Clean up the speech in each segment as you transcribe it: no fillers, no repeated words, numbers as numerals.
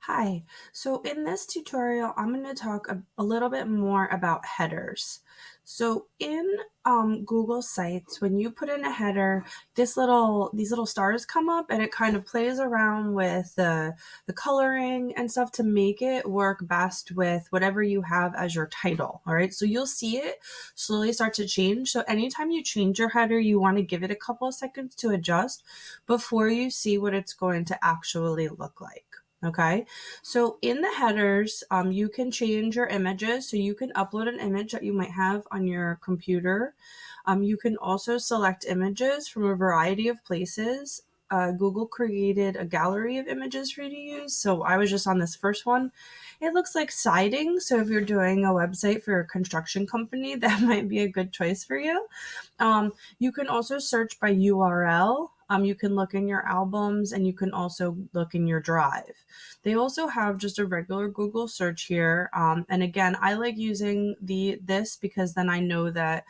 Hi, so in this tutorial, I'm going to talk a little bit more about headers. So in Google Sites, when you put in a header, these little stars come up and it kind of plays around with the coloring and stuff to make it work best with whatever you have as your title. All right, so you'll see it slowly start to change. So anytime you change your header, you want to give it a couple of seconds to adjust before you see what it's going to actually look like. Okay, so in the headers, you can change your images. So you can upload an image that you might have on your computer. You can also select images from a variety of places. Google created a gallery of images for you to use. So I was just on this first one. It looks like siding. So if you're doing a website for a construction company, that might be a good choice for you. You can also search by URL. You can look in your albums and you can also look in your drive. They also have just a regular Google search here. And again, I like using this because then I know that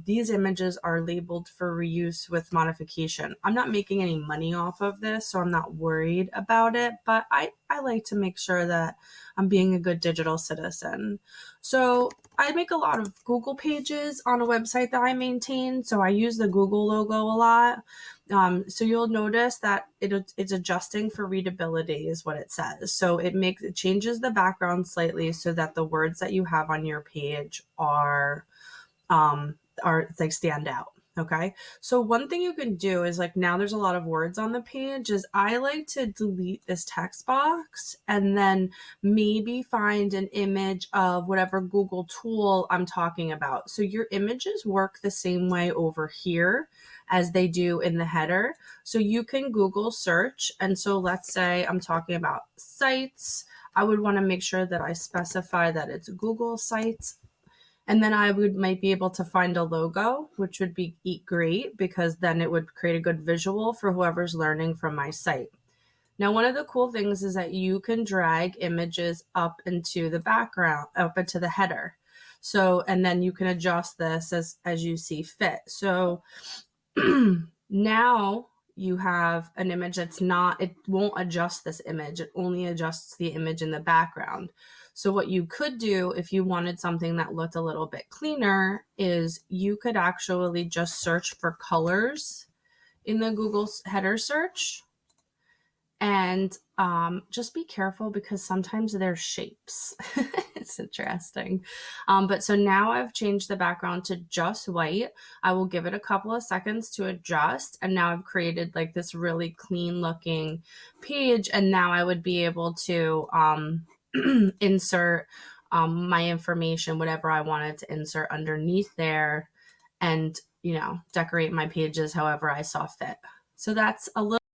these images are labeled for reuse with modification. I'm not making any money off of this, so I'm not worried about it, but I like to make sure that I'm being a good digital citizen. So I make a lot of Google pages on a website that I maintain, so I use the Google logo a lot. So you'll notice that it's adjusting for readability is what it says. So it changes the background slightly so that the words that you have on your page are like stand out. Okay. So one thing you can do is like now there's a lot of words on the page is I like to delete this text box and then maybe find an image of whatever Google tool I'm talking about. So your images work the same way over here as they do in the header. So you can Google search. And so let's say I'm talking about sites. I would want to make sure that I specify that it's Google Sites. And then I might be able to find a logo, which would be great because then it would create a good visual for whoever's learning from my site. Now, one of the cool things is that you can drag images up into the background, up into the header. So, and then you can adjust this as you see fit. So now you have an image it won't adjust this image. It only adjusts the image in the background. So what you could do if you wanted something that looked a little bit cleaner is you could actually just search for colors in the Google header search. And just be careful because sometimes they're shapes. It's interesting. But so now I've changed the background to just white. I will give it a couple of seconds to adjust. And now I've created like this really clean looking page. And now I would be able to insert my information, whatever I wanted to insert underneath there and, decorate my pages however I saw fit. So that's a little